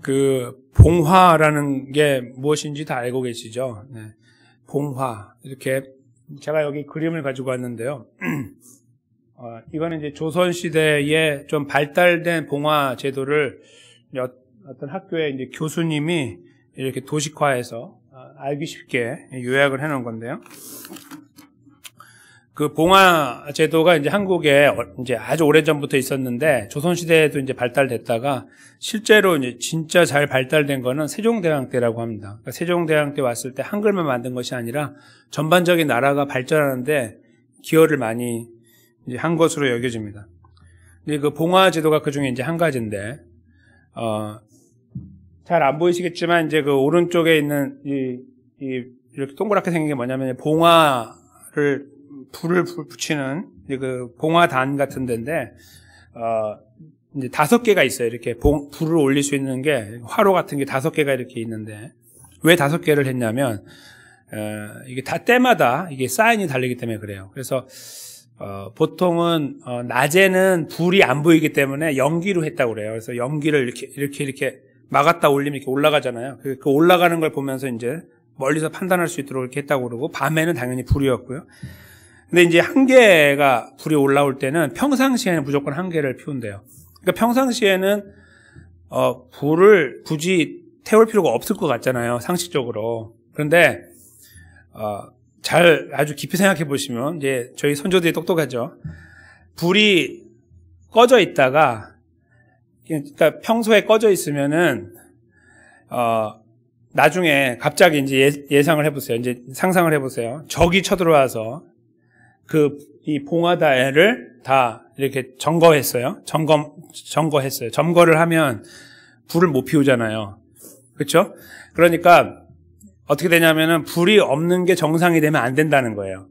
그 봉화라는 게 무엇인지 다 알고 계시죠? 네. 봉화. 이렇게 제가 여기 그림을 가지고 왔는데요. 이거는 이제 조선시대에 좀 발달된 봉화 제도를 어떤 학교의 이제 교수님이 이렇게 도식화해서 알기 쉽게 요약을 해놓은 건데요. 그 봉화 제도가 이제 한국에 이제 아주 오래전부터 있었는데 조선시대에도 이제 발달됐다가 실제로 이제 진짜 잘 발달된 거는 세종대왕 때라고 합니다. 그러니까 세종대왕 때 왔을 때 한글만 만든 것이 아니라 전반적인 나라가 발전하는데 기여를 많이 이제 한 것으로 여겨집니다. 근데 그 봉화 제도가 그 중에 이제 한 가지인데, 잘 안 보이시겠지만 이제 그 오른쪽에 있는 이렇게 동그랗게 생긴 게 뭐냐면 봉화를 불을 붙이는 그 봉화단 같은 데인데, 이제 5개가 있어요. 이렇게 불을 올릴 수 있는 게 화로 같은 게 5개가 이렇게 있는데, 왜 5개를 했냐면, 이게 다 때마다 이게 사인이 달리기 때문에 그래요. 그래서, 보통은, 낮에는 불이 안 보이기 때문에 연기로 했다고 그래요. 그래서 연기를 이렇게 막았다 올리면 이렇게 올라가잖아요. 그 올라가는 걸 보면서 이제 멀리서 판단할 수 있도록 이렇게 했다고 그러고, 밤에는 당연히 불이었고요. 근데 이제 1개가 불이 올라올 때는 평상시에는 무조건 1개를 피운대요. 그러니까 평상시에는 불을 굳이 태울 필요가 없을 것 같잖아요, 상식적으로. 그런데 아주 깊이 생각해 보시면 이제 저희 선조들이 똑똑하죠. 불이 꺼져 있다가, 그러니까 평소에 꺼져 있으면은 나중에 갑자기 이제 예상을 해보세요. 이제 상상을 해보세요. 적이 쳐들어와서 이 봉화다를 다 이렇게 점거했어요. 점거했어요. 점거를 하면 불을 못 피우잖아요. 그렇죠? 그러니까 어떻게 되냐면은 불이 없는 게 정상이 되면 안 된다는 거예요.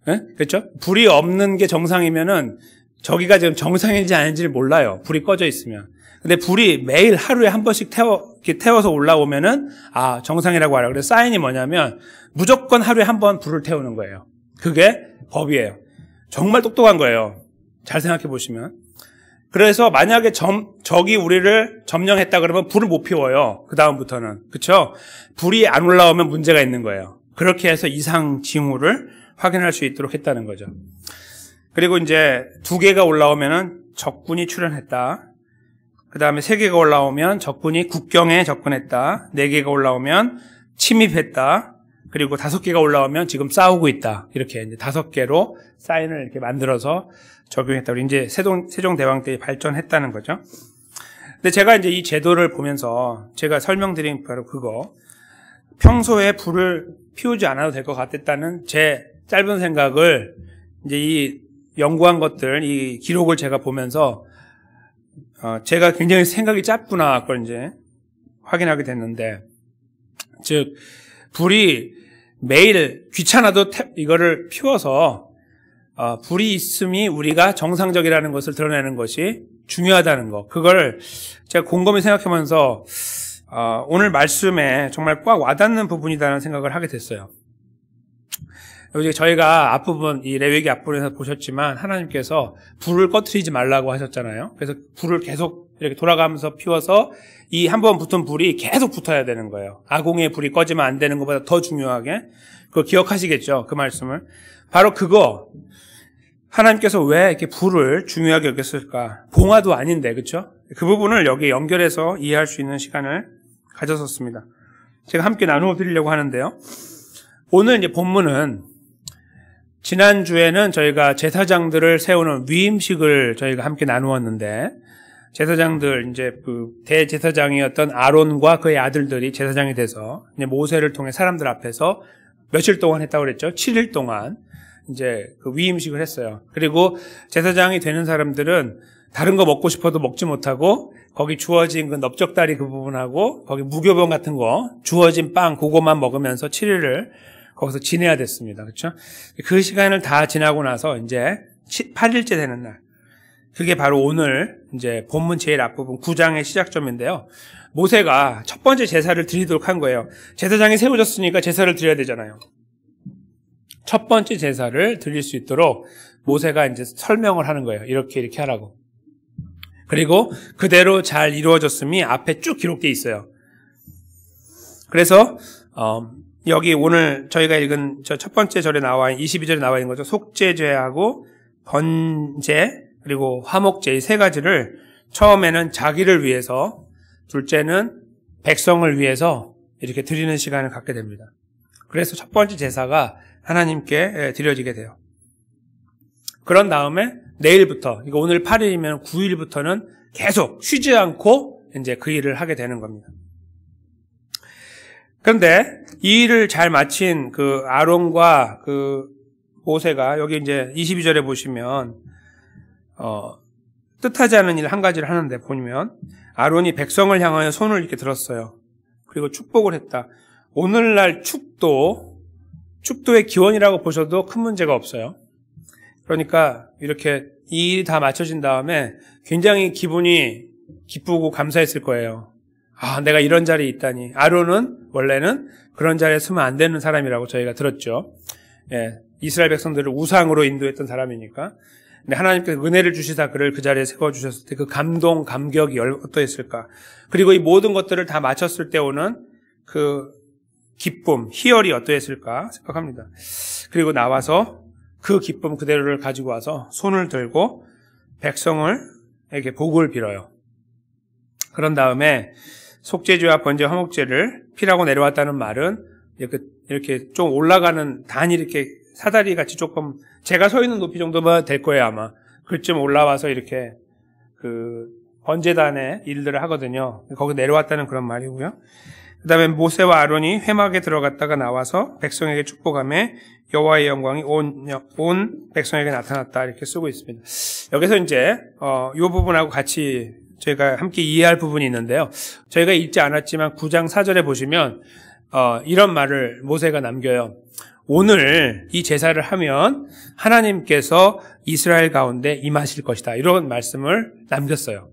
네? 그렇죠? 불이 없는 게 정상이면은 저기가 지금 정상인지 아닌지를 몰라요. 불이 꺼져 있으면. 근데 불이 매일 하루에 한 번씩 태워서 올라오면은 정상이라고 하라. 그래서 사인이 뭐냐면 무조건 하루에 한 번 불을 태우는 거예요. 그게 법이에요. 정말 똑똑한 거예요. 잘 생각해 보시면. 그래서 만약에 적이 우리를 점령했다 그러면 불을 못 피워요. 그 다음부터는. 그렇죠? 불이 안 올라오면 문제가 있는 거예요. 그렇게 해서 이상 징후를 확인할 수 있도록 했다는 거죠. 그리고 이제 2개가 올라오면은 적군이 출현했다. 그 다음에 3개가 올라오면 적군이 국경에 접근했다. 4개가 올라오면 침입했다. 그리고 5개가 올라오면 지금 싸우고 있다. 이렇게 이제 5개로 사인을 이렇게 만들어서 적용했다고. 이제 세종대왕 때 발전했다는 거죠. 근데 제가 이제 이 제도를 보면서 제가 설명드린 바로 그거, 평소에 불을 피우지 않아도 될 것 같았다는 제 짧은 생각을 이제 이 연구한 것들, 이 기록을 제가 보면서 제가 굉장히 생각이 짧구나 그걸 이제 확인하게 됐는데, 즉 불이 매일 귀찮아도 이거를 피워서 불이 있음이 우리가 정상적이라는 것을 드러내는 것이 중요하다는 거, 그걸 제가 곰곰이 생각하면서 오늘 말씀에 정말 꽉 와닿는 부분이라는 생각을 하게 됐어요. 여기 저희가 앞부분, 이 레위기 앞부분에서 보셨지만 하나님께서 불을 꺼트리지 말라고 하셨잖아요. 그래서 불을 계속 이렇게 돌아가면서 피워서 이 한 번 붙은 불이 계속 붙어야 되는 거예요. 아궁이에 불이 꺼지면 안 되는 것보다 더 중요하게. 그거 기억하시겠죠? 그 말씀을. 바로 그거, 하나님께서 왜 이렇게 불을 중요하게 여겼을까? 봉화도 아닌데, 그렇죠? 그 부분을 여기 연결해서 이해할 수 있는 시간을 가졌었습니다. 제가 함께 나누어 드리려고 하는데요. 오늘 이제 본문은, 지난주에는 저희가 제사장들을 세우는 위임식을 저희가 함께 나누었는데, 제사장들, 이제 그 대제사장이었던 아론과 그의 아들들이 제사장이 돼서 이제 모세를 통해 사람들 앞에서 며칠 동안 했다고 그랬죠? 7일 동안 이제 그 위임식을 했어요. 그리고 제사장이 되는 사람들은 다른 거 먹고 싶어도 먹지 못하고 거기 주어진 그 넓적다리 그 부분하고 거기 무교병 같은 거 주어진 빵 그거만 먹으면서 7일을 거기서 지내야 됐습니다. 그렇죠? 그 시간을 다 지나고 나서 이제 8일째 되는 날, 그게 바로 오늘 이제 본문 제일 앞부분 9장의 시작점인데요. 모세가 첫 번째 제사를 드리도록 한 거예요. 제사장이 세워졌으니까 제사를 드려야 되잖아요. 첫 번째 제사를 드릴 수 있도록 모세가 이제 설명을 하는 거예요. 이렇게 하라고. 그리고 그대로 잘 이루어졌음이 앞에 쭉 기록되어 있어요. 그래서 여기 오늘 저희가 읽은 저 첫 번째 절에 나와 있는 22절에 나와 있는 거죠. 속죄제하고 번제 그리고 화목제 이 세 가지를 처음에는 자기를 위해서, 둘째는 백성을 위해서 이렇게 드리는 시간을 갖게 됩니다. 그래서 첫 번째 제사가 하나님께 드려지게 돼요. 그런 다음에 내일부터, 이거 오늘 8일이면 9일부터는 계속 쉬지 않고 이제 그 일을 하게 되는 겁니다. 그런데 이 일을 잘 마친 그 아론과 그 모세가 여기 이제 22절에 보시면 뜻하지 않은 일 한 가지를 하는데 보면 아론이 백성을 향하여 손을 이렇게 들었어요. 그리고 축복을 했다. 오늘날 축도의 기원이라고 보셔도 큰 문제가 없어요. 그러니까 이렇게 이 일이 다 맞춰진 다음에 굉장히 기분이 기쁘고 감사했을 거예요. 아, 내가 이런 자리에 있다니. 아론은 원래는 그런 자리에 서면 안 되는 사람이라고 저희가 들었죠. 예, 이스라엘 백성들을 우상으로 인도했던 사람이니까. 근데 하나님께서 은혜를 주시다 그를 그 자리에 세워주셨을 때 그 감동, 감격이 어떠했을까. 그리고 이 모든 것들을 다 마쳤을 때 오는 그 기쁨, 희열이 어떠했을까 생각합니다. 그리고 나와서 그 기쁨 그대로를 가지고 와서 손을 들고 백성에게 복을 빌어요. 그런 다음에 속죄제와 번제, 화목제를 피라고 내려왔다는 말은 이렇게 좀 올라가는 단이 이렇게 사다리 같이 조금 제가 서 있는 높이 정도만 될 거예요 아마. 그쯤 올라와서 이렇게 그 번제단의 일들을 하거든요. 거기 내려왔다는 그런 말이고요. 그 다음에 모세와 아론이 회막에 들어갔다가 나와서 백성에게 축복하며 여호와의 영광이 온 백성에게 나타났다 이렇게 쓰고 있습니다. 여기서 이제 이 부분하고 같이 저희가 함께 이해할 부분이 있는데요. 저희가 읽지 않았지만 9장 4절에 보시면 이런 말을 모세가 남겨요. 오늘 이 제사를 하면 하나님께서 이스라엘 가운데 임하실 것이다. 이런 말씀을 남겼어요.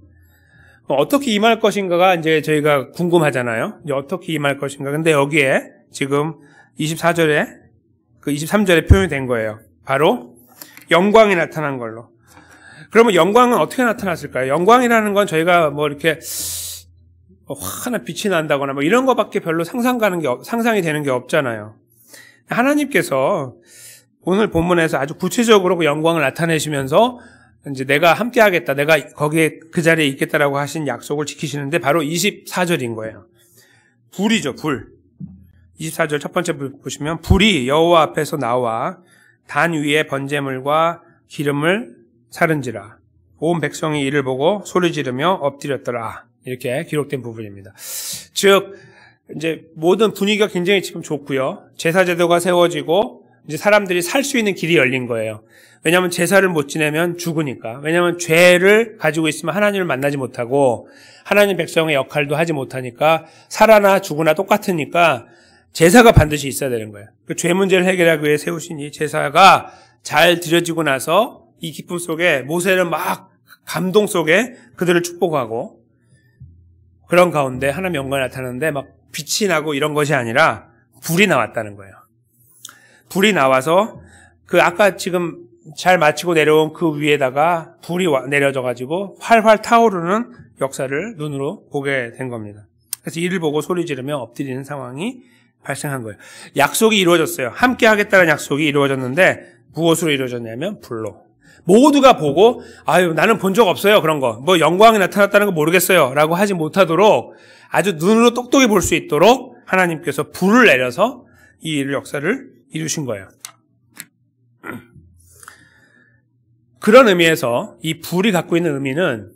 어떻게 임할 것인가가 이제 저희가 궁금하잖아요. 이제 어떻게 임할 것인가. 근데 여기에 지금 24절에 그 23절에 표현이 된 거예요. 바로 영광이 나타난 걸로. 그러면 영광은 어떻게 나타났을까요? 영광이라는 건 저희가 뭐 이렇게 환한 빛이 난다거나 뭐 이런 거밖에 별로 상상이 되는 게 없잖아요. 하나님께서 오늘 본문에서 아주 구체적으로 그 영광을 나타내시면서 이제 내가 함께 하겠다, 내가 거기에 그 자리에 있겠다라고 하신 약속을 지키시는데 바로 24절인 거예요. 불이죠, 불. 24절 첫 번째 불 보시면 불이 여호와 앞에서 나와 단 위에 번제물과 기름을 사른지라 온 백성이 이를 보고 소리 지르며 엎드렸더라. 이렇게 기록된 부분입니다. 즉 이제 모든 분위기가 굉장히 지금 좋고요. 제사 제도가 세워지고 이제 사람들이 살 수 있는 길이 열린 거예요. 왜냐하면 제사를 못 지내면 죽으니까. 왜냐하면 죄를 가지고 있으면 하나님을 만나지 못하고 하나님 백성의 역할도 하지 못하니까 살아나 죽으나 똑같으니까 제사가 반드시 있어야 되는 거예요. 그 죄 문제를 해결하기 위해 세우신 이 제사가 잘 드려지고 나서 이 기쁨 속에 모세는 막 감동 속에 그들을 축복하고 그런 가운데 하나님의 영광이 나타나는데 막 빛이 나고 이런 것이 아니라 불이 나왔다는 거예요. 불이 나와서 그 아까 지금 잘 마치고 내려온 그 위에다가 불이 내려져가지고 활활 타오르는 역사를 눈으로 보게 된 겁니다. 그래서 이를 보고 소리 지르며 엎드리는 상황이 발생한 거예요. 약속이 이루어졌어요. 함께 하겠다는 약속이 이루어졌는데 무엇으로 이루어졌냐면 불로. 모두가 보고 아유 나는 본 적 없어요 그런 거. 뭐 영광이 나타났다는 거 모르겠어요 라고 하지 못하도록 아주 눈으로 똑똑히 볼 수 있도록 하나님께서 불을 내려서 이 일 역사를 이루신 거예요. 그런 의미에서 이 불이 갖고 있는 의미는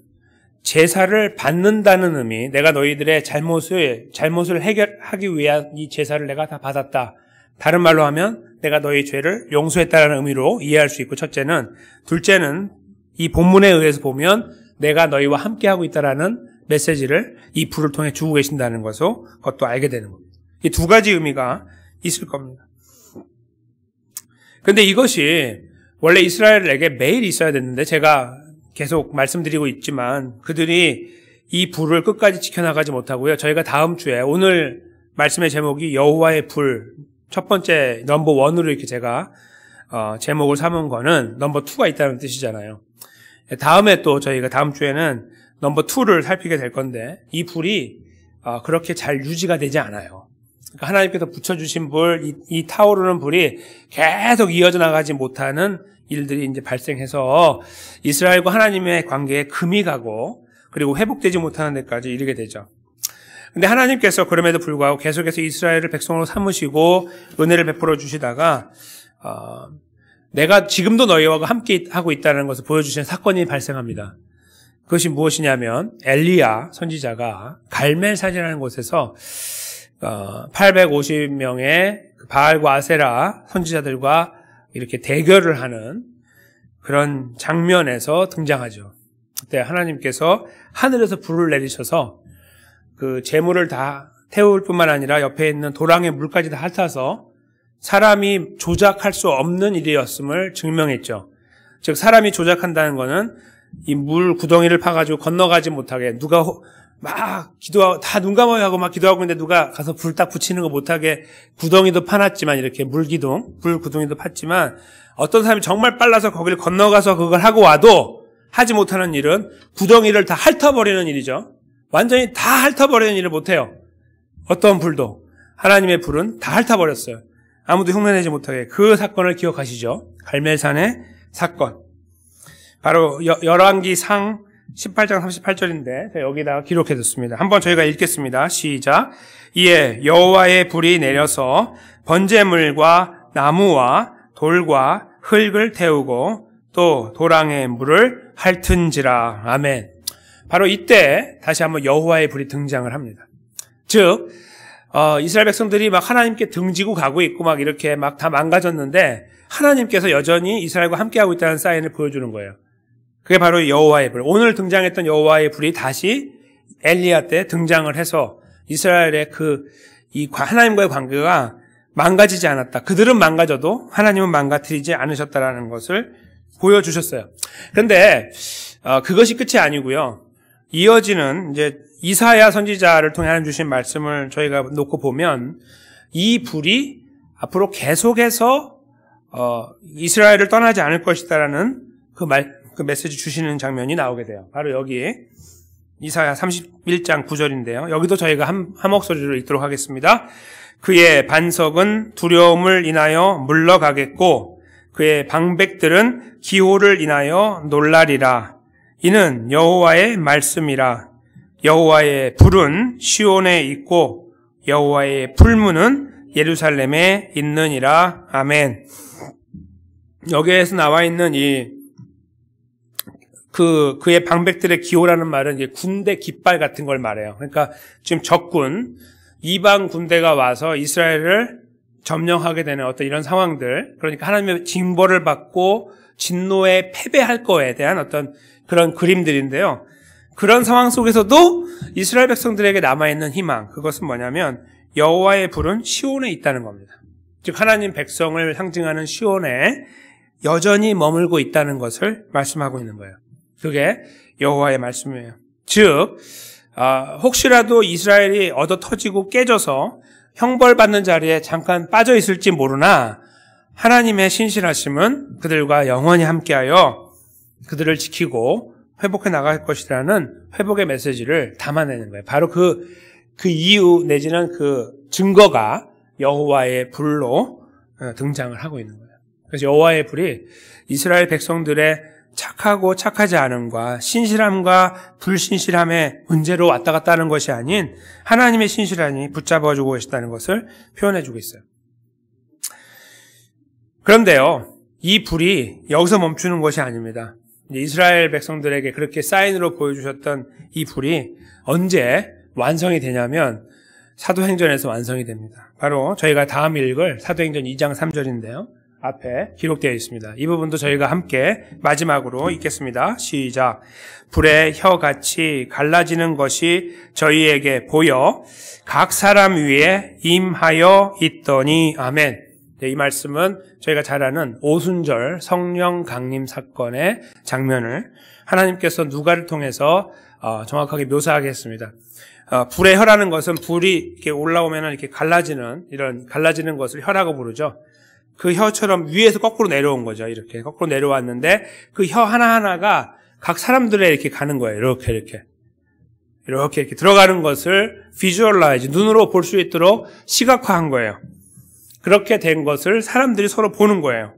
제사를 받는다는 의미, 내가 너희들의 잘못을 해결하기 위한 이 제사를 내가 다 받았다. 다른 말로 하면 내가 너희 죄를 용서했다는 의미로 이해할 수 있고 첫째는, 둘째는 이 본문에 의해서 보면 내가 너희와 함께하고 있다라는 메시지를 이 불을 통해 주고 계신다는 것도 알게 되는 겁니다. 이 두 가지 의미가 있을 겁니다. 그런데 이것이 원래 이스라엘에게 매일 있어야 됐는데 제가 계속 말씀드리고 있지만 그들이 이 불을 끝까지 지켜나가지 못하고요. 저희가 다음 주에 오늘 말씀의 제목이 여호와의 불 첫 번째 넘버 1으로 이렇게 제가 제목을 삼은 거는 넘버 2가 있다는 뜻이잖아요. 다음에 또 저희가 다음 주에는 넘버 2를 살피게 될 건데 이 불이 그렇게 잘 유지가 되지 않아요. 그러니까 하나님께서 붙여주신 불, 이 타오르는 불이 계속 이어져 나가지 못하는 일들이 이제 발생해서 이스라엘과 하나님의 관계에 금이 가고 그리고 회복되지 못하는 데까지 이르게 되죠. 근데 하나님께서 그럼에도 불구하고 계속해서 이스라엘을 백성으로 삼으시고 은혜를 베풀어 주시다가 내가 지금도 너희와 함께 하고 있다는 것을 보여주시는 사건이 발생합니다. 그것이 무엇이냐면 엘리야 선지자가 갈멜산이라는 곳에서 850명의 바알과 아세라 선지자들과 이렇게 대결을 하는 그런 장면에서 등장하죠. 그때 하나님께서 하늘에서 불을 내리셔서 그 재물을 다 태울 뿐만 아니라 옆에 있는 도랑의 물까지 다 핥아서 사람이 조작할 수 없는 일이었음을 증명했죠. 즉 사람이 조작한다는 거는 이 물 구덩이를 파가지고 건너가지 못하게 누가 막 기도하고 다 눈 감아야 하고 막 기도하고 있는데 누가 가서 불 딱 붙이는 거 못하게 구덩이도 파놨지만 이렇게 불 구덩이도 팠지만 어떤 사람이 정말 빨라서 거기를 건너가서 그걸 하고 와도 하지 못하는 일은 구덩이를 다 핥아버리는 일이죠. 완전히 다 핥아버리는 일을 못해요. 어떤 불도. 하나님의 불은 다 핥아버렸어요. 아무도 흉내내지 못하게. 그 사건을 기억하시죠? 갈멜산의 사건. 바로 열왕기상 18장 38절인데 여기다가 기록해뒀습니다. 한번 저희가 읽겠습니다. 시작. 이에 여호와의 불이 내려서 번제물과 나무와 돌과 흙을 태우고 또 도랑의 물을 핥은지라. 아멘. 바로 이때 다시 한번 여호와의 불이 등장을 합니다. 즉 이스라엘 백성들이 막 하나님께 등지고 가고 있고 막 이렇게 막 다 망가졌는데 하나님께서 여전히 이스라엘과 함께하고 있다는 사인을 보여주는 거예요. 그게 바로 여호와의 불. 오늘 등장했던 여호와의 불이 다시 엘리야 때 등장을 해서 이스라엘의 이 하나님과의 관계가 망가지지 않았다. 그들은 망가져도 하나님은 망가뜨리지 않으셨다라는 것을 보여주셨어요. 그런데 그것이 끝이 아니고요. 이어지는 이제 이사야 선지자를 통해 하나님 주신 말씀을 저희가 놓고 보면 이 불이 앞으로 계속해서 이스라엘을 떠나지 않을 것이다라는 그 메시지 주시는 장면이 나오게 돼요. 바로 여기에 이사야 31장 9절인데요. 여기도 저희가 한 목소리로 읽도록 하겠습니다. 그의 반석은 두려움을 인하여 물러가겠고 그의 방백들은 기호를 인하여 놀라리라. 이는 여호와의 말씀이라. 여호와의 불은 시온에 있고 여호와의 풀무는 예루살렘에 있느니라. 아멘. 여기에서 나와 있는 그의 방백들의 기호라는 말은 이제 군대 깃발 같은 걸 말해요. 그러니까 지금 적군, 이방 군대가 와서 이스라엘을 점령하게 되는 어떤 이런 상황들, 그러니까 하나님의 징벌을 받고 진노에 패배할 거에 대한 어떤 그런 그림들인데요. 그런 상황 속에서도 이스라엘 백성들에게 남아있는 희망, 그것은 뭐냐면 여호와의 불은 시온에 있다는 겁니다. 즉 하나님 백성을 상징하는 시온에 여전히 머물고 있다는 것을 말씀하고 있는 거예요. 그게 여호와의 말씀이에요. 즉 혹시라도 이스라엘이 얻어 터지고 깨져서 형벌받는 자리에 잠깐 빠져 있을지 모르나 하나님의 신실하심은 그들과 영원히 함께하여 그들을 지키고 회복해 나갈 것이라는 회복의 메시지를 담아내는 거예요. 바로 그 이유 내지는 그 증거가 여호와의 불로 등장을 하고 있는 거예요. 그래서 여호와의 불이 이스라엘 백성들의 착하고 착하지 않음과 신실함과 불신실함의 문제로 왔다 갔다 하는 것이 아닌 하나님의 신실함이 붙잡아주고 계시다는 것을 표현해주고 있어요. 그런데요, 이 불이 여기서 멈추는 것이 아닙니다. 이스라엘 백성들에게 그렇게 사인으로 보여주셨던 이 불이 언제 완성이 되냐면 사도행전에서 완성이 됩니다. 바로 저희가 다음 읽을 사도행전 2장 3절인데요. 앞에 기록되어 있습니다. 이 부분도 저희가 함께 마지막으로 읽겠습니다. 시작. 불의 혀같이 갈라지는 것이 저희에게 보여 각 사람 위에 임하여 있더니. 아멘. 이 말씀은 저희가 잘 아는 오순절 성령 강림 사건의 장면을 하나님께서 누가를 통해서 정확하게 묘사하겠습니다. 불의 혀라는 것은 불이 이렇게 올라오면 이렇게 이런 갈라지는 것을 혀라고 부르죠. 그 혀처럼 위에서 거꾸로 내려온 거죠. 이렇게 거꾸로 내려왔는데 그 혀 하나하나가 각 사람들에 이렇게 가는 거예요. 이렇게 들어가는 것을 비주얼라이즈, 눈으로 볼 수 있도록 시각화한 거예요. 그렇게 된 것을 사람들이 서로 보는 거예요.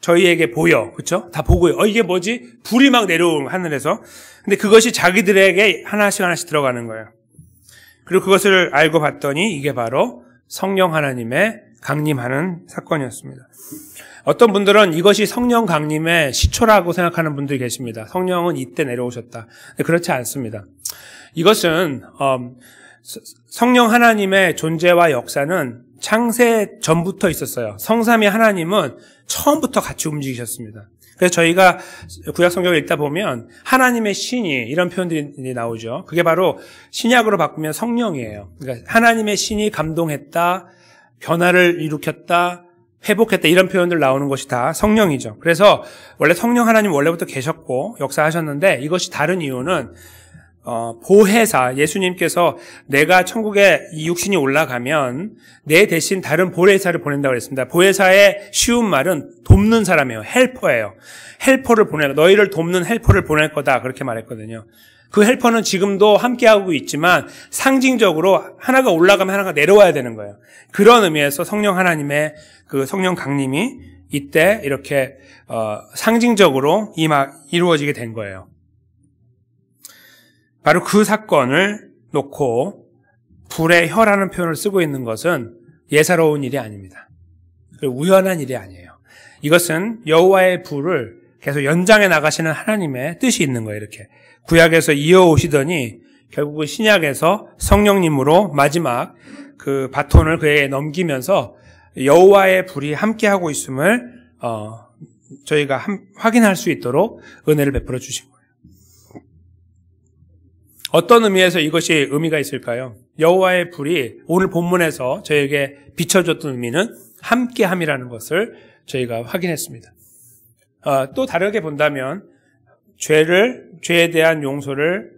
저희에게 보여. 그렇죠? 다 보고요. 이게 뭐지? 불이 막 내려오는 하늘에서. 근데 그것이 자기들에게 하나씩 들어가는 거예요. 그리고 그것을 알고 봤더니 이게 바로 성령 하나님의 강림하는 사건이었습니다. 어떤 분들은 이것이 성령 강림의 시초라고 생각하는 분들이 계십니다. 성령은 이때 내려오셨다. 그렇지 않습니다. 이것은 성령 하나님의 존재와 역사는 창세 전부터 있었어요. 성삼위 하나님은 처음부터 같이 움직이셨습니다. 그래서 저희가 구약 성경을 읽다 보면 하나님의 신이 이런 표현들이 나오죠. 그게 바로 신약으로 바꾸면 성령이에요. 그러니까 하나님의 신이 감동했다, 변화를 일으켰다, 회복했다 이런 표현들 나오는 것이 다 성령이죠. 그래서 원래 성령 하나님 원래부터 계셨고 역사하셨는데 이것이 다른 이유는 보혜사, 예수님께서 내가 천국에 이 육신이 올라가면 내 대신 다른 보혜사를 보낸다고 했습니다. 보혜사의 쉬운 말은 돕는 사람이에요. 헬퍼예요. 헬퍼를 보내라. 너희를 돕는 헬퍼를 보낼 거다. 그렇게 말했거든요. 그 헬퍼는 지금도 함께하고 있지만 상징적으로 하나가 올라가면 하나가 내려와야 되는 거예요. 그런 의미에서 성령 하나님의 그 성령 강림이 이때 이렇게 상징적으로 이루어지게 된 거예요. 바로 그 사건을 놓고 불의 혀라는 표현을 쓰고 있는 것은 예사로운 일이 아닙니다. 우연한 일이 아니에요. 이것은 여호와의 불을 계속 연장해 나가시는 하나님의 뜻이 있는 거예요. 이렇게 구약에서 이어오시더니 결국은 신약에서 성령님으로 마지막 그 바톤을 그에게 넘기면서 여호와의 불이 함께하고 있음을 저희가 확인할 수 있도록 은혜를 베풀어 주신 거예요. 어떤 의미에서 이것이 의미가 있을까요? 여호와의 불이 오늘 본문에서 저에게 비춰줬던 의미는 함께함이라는 것을 저희가 확인했습니다. 또 다르게 본다면 죄에 대한 용서를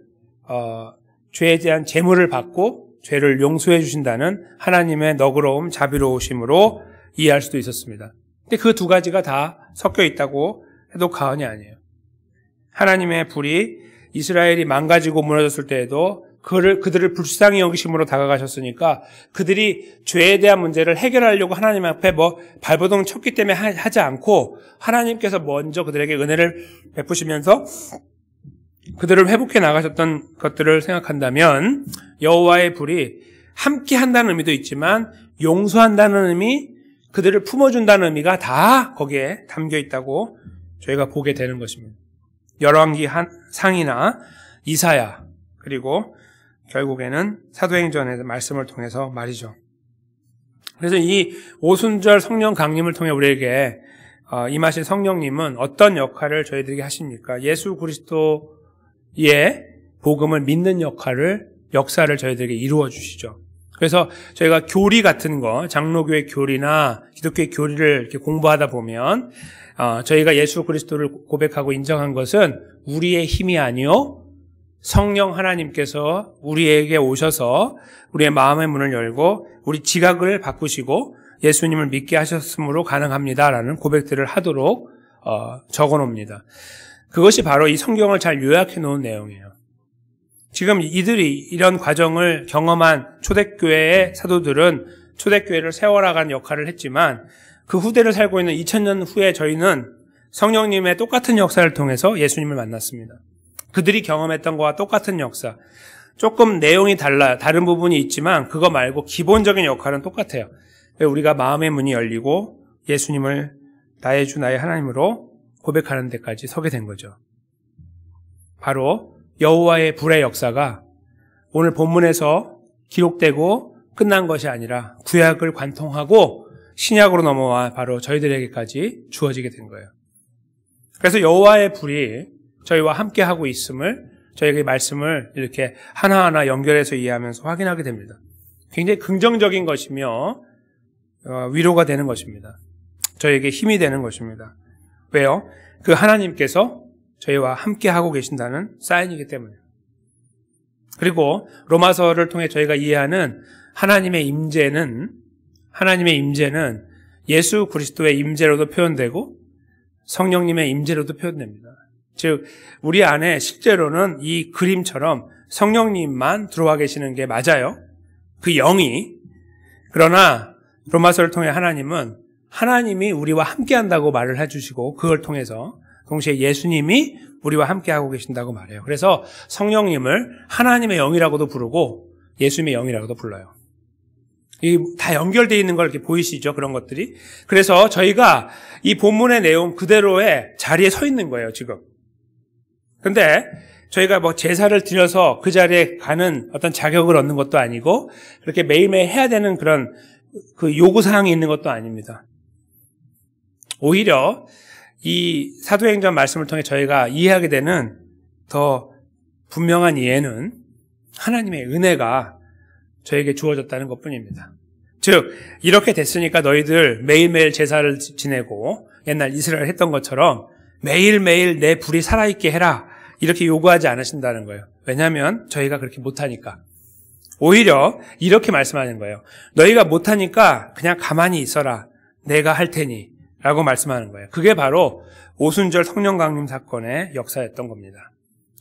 죄에 대한 제물을 받고 죄를 용서해 주신다는 하나님의 너그러움, 자비로우심으로 이해할 수도 있었습니다. 근데 그 두 가지가 다 섞여 있다고 해도 과언이 아니에요. 하나님의 불이 이스라엘이 망가지고 무너졌을 때에도 그들을 불쌍히 여기심으로 다가가셨으니까 그들이 죄에 대한 문제를 해결하려고 하나님 앞에 발버둥 쳤기 때문에 하지 않고 하나님께서 먼저 그들에게 은혜를 베푸시면서 그들을 회복해 나가셨던 것들을 생각한다면 여호와의 불이 함께 한다는 의미도 있지만 용서한다는 의미, 그들을 품어준다는 의미가 다 거기에 담겨 있다고 저희가 보게 되는 것입니다. 열왕기 상이나 이사야 그리고 결국에는 사도행전의 말씀을 통해서 말이죠. 그래서 이 오순절 성령 강림을 통해 우리에게 임하신 성령님은 어떤 역할을 저희들에게 하십니까? 예수 그리스도의 복음을 믿는 역사를 저희들에게 이루어 주시죠. 그래서 저희가 교리 같은 거, 장로교의 교리나 기독교의 교리를 이렇게 공부하다 보면 저희가 예수 그리스도를 고백하고 인정한 것은 우리의 힘이 아니요 성령 하나님께서 우리에게 오셔서 우리의 마음의 문을 열고 우리 지각을 바꾸시고 예수님을 믿게 하셨으므로 가능합니다라는 고백들을 하도록 적어놓습니다. 그것이 바로 이 성경을 잘 요약해 놓은 내용이에요. 지금 이들이 이런 과정을 경험한 초대교회의 사도들은 초대교회를 세워나가는 역할을 했지만 그 후대를 살고 있는 2000년 후에 저희는 성령님의 똑같은 역사를 통해서 예수님을 만났습니다. 그들이 경험했던 것과 똑같은 역사. 조금 내용이 다른 부분이 있지만 그거 말고 기본적인 역할은 똑같아요. 우리가 마음의 문이 열리고 예수님을 나의 주 나의 하나님으로 고백하는 데까지 서게 된 거죠. 바로 여호와의 불의 역사가 오늘 본문에서 기록되고 끝난 것이 아니라 구약을 관통하고 신약으로 넘어와 바로 저희들에게까지 주어지게 된 거예요. 그래서 여호와의 불이 저희와 함께하고 있음을 저희에게 말씀을 이렇게 하나하나 연결해서 이해하면서 확인하게 됩니다. 굉장히 긍정적인 것이며 위로가 되는 것입니다. 저희에게 힘이 되는 것입니다. 왜요? 그 하나님께서 저희와 함께하고 계신다는 사인이기 때문에. 그리고 로마서를 통해 저희가 이해하는 하나님의 임재는 예수 그리스도의 임재로도 표현되고 성령님의 임재로도 표현됩니다. 즉 우리 안에 실제로는 이 그림처럼 성령님만 들어와 계시는 게 맞아요. 그 영이. 그러나 로마서를 통해 하나님은 하나님이 우리와 함께 한다고 말을 해주시고 그걸 통해서 동시에 예수님이 우리와 함께 하고 계신다고 말해요. 그래서 성령님을 하나님의 영이라고도 부르고 예수님의 영이라고도 불러요. 이 다 연결되어 있는 걸 이렇게 보이시죠? 그런 것들이. 그래서 저희가 이 본문의 내용 그대로의 자리에 서 있는 거예요, 지금. 근데 저희가 뭐 제사를 드려서 그 자리에 가는 어떤 자격을 얻는 것도 아니고 그렇게 매일매일 해야 되는 그런 그 요구사항이 있는 것도 아닙니다. 오히려 이 사도행전 말씀을 통해 저희가 이해하게 되는 더 분명한 이해는 하나님의 은혜가 저에게 주어졌다는 것뿐입니다. 즉 이렇게 됐으니까 너희들 매일매일 제사를 지내고 옛날 이스라엘 했던 것처럼 매일매일 내 불이 살아있게 해라 이렇게 요구하지 않으신다는 거예요. 왜냐하면 저희가 그렇게 못하니까. 오히려 이렇게 말씀하는 거예요. 너희가 못하니까 그냥 가만히 있어라. 내가 할 테니 라고 말씀하는 거예요. 그게 바로 오순절 성령 강림 사건의 역사였던 겁니다.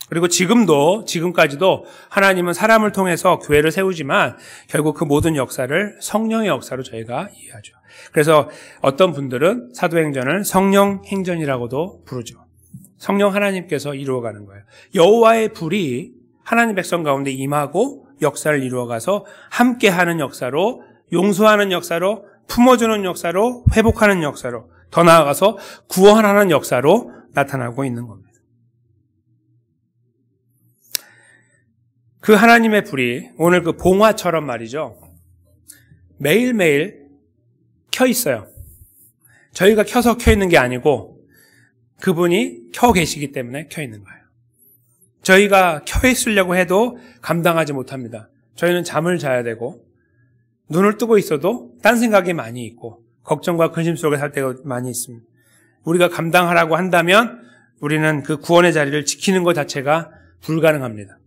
그리고 지금까지도 하나님은 사람을 통해서 교회를 세우지만 결국 그 모든 역사를 성령의 역사로 저희가 이해하죠. 그래서 어떤 분들은 사도행전을 성령 행전이라고도 부르죠. 성령 하나님께서 이루어가는 거예요. 여호와의 불이 하나님 백성 가운데 임하고 역사를 이루어가서 함께하는 역사로, 용서하는 역사로, 품어주는 역사로, 회복하는 역사로, 더 나아가서 구원하는 역사로 나타나고 있는 겁니다. 그 하나님의 불이 오늘 그 봉화처럼 말이죠. 매일매일 켜 있어요. 저희가 켜서 켜 있는 게 아니고 그분이 켜 계시기 때문에 켜 있는 거예요. 저희가 켜 있으려고 해도 감당하지 못합니다. 저희는 잠을 자야 되고 눈을 뜨고 있어도 딴 생각이 많이 있고 걱정과 근심 속에 살 때가 많이 있습니다. 우리가 감당하라고 한다면 우리는 그 구원의 자리를 지키는 것 자체가 불가능합니다.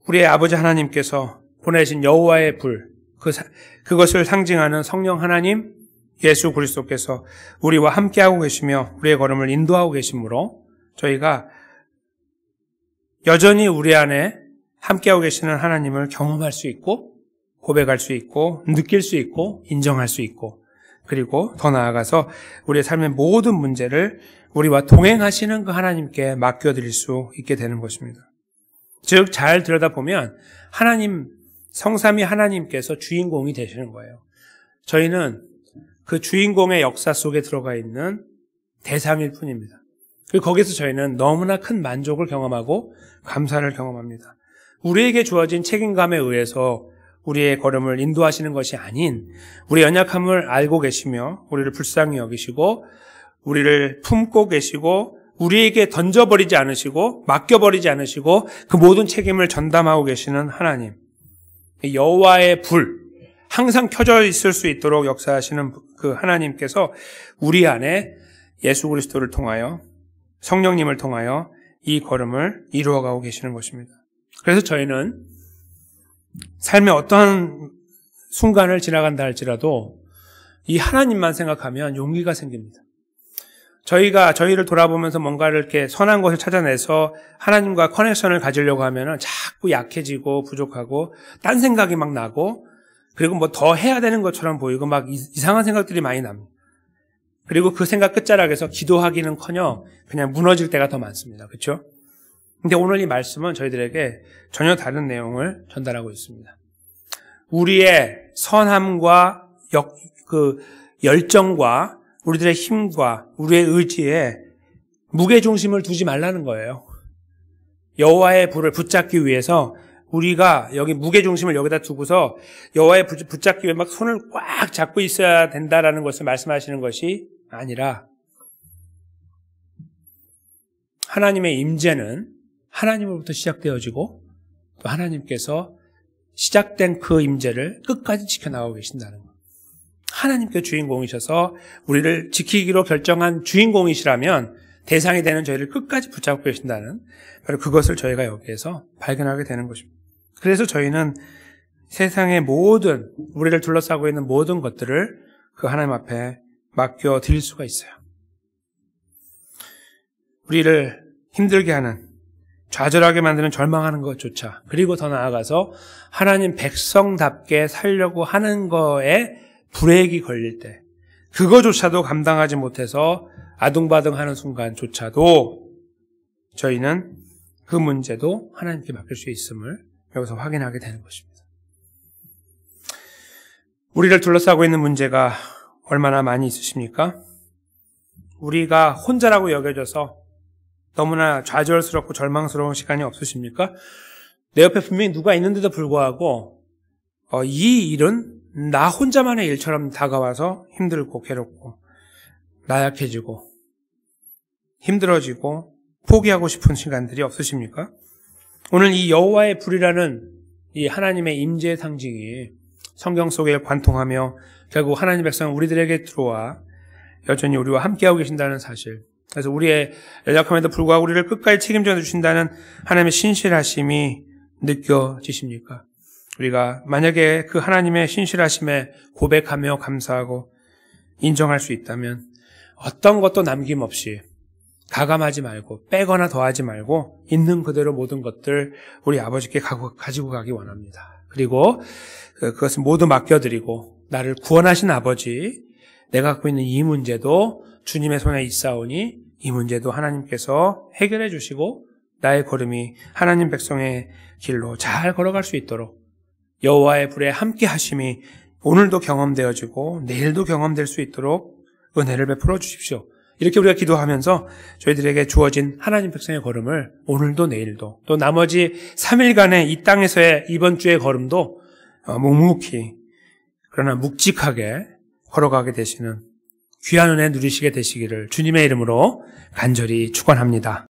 우리의 아버지 하나님께서 보내신 여호와의 불, 그것을 상징하는 성령 하나님, 예수 그리스도께서 우리와 함께하고 계시며 우리의 걸음을 인도하고 계시므로 저희가 여전히 우리 안에 함께하고 계시는 하나님을 경험할 수 있고 고백할 수 있고 느낄 수 있고 인정할 수 있고 그리고 더 나아가서 우리의 삶의 모든 문제를 우리와 동행하시는 그 하나님께 맡겨드릴 수 있게 되는 것입니다. 즉 잘 들여다보면 하나님, 성삼위 하나님께서 주인공이 되시는 거예요. 저희는 그 주인공의 역사 속에 들어가 있는 대상일 뿐입니다. 그리고 거기서 저희는 너무나 큰 만족을 경험하고 감사를 경험합니다. 우리에게 주어진 책임감에 의해서 우리의 걸음을 인도하시는 것이 아닌 우리의 연약함을 알고 계시며 우리를 불쌍히 여기시고 우리를 품고 계시고 우리에게 던져버리지 않으시고 맡겨버리지 않으시고 그 모든 책임을 전담하고 계시는 하나님, 여호와의 불, 항상 켜져 있을 수 있도록 역사하시는 그 하나님께서 우리 안에 예수 그리스도를 통하여 성령님을 통하여 이 걸음을 이루어가고 계시는 것입니다. 그래서 저희는 삶의 어떠한 순간을 지나간다 할지라도 이 하나님만 생각하면 용기가 생깁니다. 저희를 돌아보면서 뭔가를 이렇게 선한 것을 찾아내서 하나님과 커넥션을 가지려고 하면은 자꾸 약해지고 부족하고 딴 생각이 막 나고 그리고 뭐 더 해야 되는 것처럼 보이고 막 이상한 생각들이 많이 납니다. 그리고 그 생각 끝자락에서 기도하기는커녕 그냥 무너질 때가 더 많습니다. 그렇죠? 근데 오늘 이 말씀은 저희들에게 전혀 다른 내용을 전달하고 있습니다. 우리의 선함과 열정과 우리들의 힘과 우리의 의지에 무게중심을 두지 말라는 거예요. 여호와의 불을 붙잡기 위해서 우리가 여기 무게중심을 여기다 두고서 여호와의 불을 붙잡기 위해 막 손을 꽉 잡고 있어야 된다라는 것을 말씀하시는 것이 아니라 하나님의 임재는 하나님으로부터 시작되어지고 또 하나님께서 시작된 그 임재를 끝까지 지켜나가고 계신다는 것. 하나님께 주인공이셔서 우리를 지키기로 결정한 주인공이시라면 대상이 되는 저희를 끝까지 붙잡고 계신다는 바로 그것을 저희가 여기에서 발견하게 되는 것입니다. 그래서 저희는 세상의 모든 우리를 둘러싸고 있는 모든 것들을 그 하나님 앞에 맡겨드릴 수가 있어요. 우리를 힘들게 하는, 좌절하게 만드는 절망하는 것조차, 그리고 더 나아가서 하나님 백성답게 살려고 하는 거에 브레이크가 걸릴 때, 그거조차도 감당하지 못해서 아둥바둥하는 순간조차도 저희는 그 문제도 하나님께 맡길 수 있음을 여기서 확인하게 되는 것입니다. 우리를 둘러싸고 있는 문제가 얼마나 많이 있으십니까? 우리가 혼자라고 여겨져서 너무나 좌절스럽고 절망스러운 시간이 없으십니까? 내 옆에 분명히 누가 있는데도 불구하고 이 일은 나 혼자만의 일처럼 다가와서 힘들고 괴롭고 나약해지고 힘들어지고 포기하고 싶은 시간들이 없으십니까? 오늘 이 여호와의 불이라는 이 하나님의 임재의 상징이 성경 속에 관통하며 결국 하나님의 백성은 우리들에게 들어와 여전히 우리와 함께하고 계신다는 사실, 그래서 우리의 연약함에도 불구하고 우리를 끝까지 책임져 주신다는 하나님의 신실하심이 느껴지십니까? 우리가 만약에 그 하나님의 신실하심에 고백하며 감사하고 인정할 수 있다면 어떤 것도 남김없이 가감하지 말고 빼거나 더하지 말고 있는 그대로 모든 것들 우리 아버지께 가지고 가기 원합니다. 그리고 그것을 모두 맡겨드리고 나를 구원하신 아버지, 내가 갖고 있는 이 문제도 주님의 손에 있사오니 이 문제도 하나님께서 해결해 주시고 나의 걸음이 하나님 백성의 길로 잘 걸어갈 수 있도록 여호와의 불에 함께 하심이 오늘도 경험되어지고 내일도 경험될 수 있도록 은혜를 베풀어 주십시오. 이렇게 우리가 기도하면서 저희들에게 주어진 하나님 백성의 걸음을 오늘도 내일도 또 나머지 3일간의 이 땅에서의 이번 주의 걸음도 묵묵히 그러나 묵직하게 걸어가게 되시는 귀한 은혜 누리시게 되시기를 주님의 이름으로 간절히 축원합니다.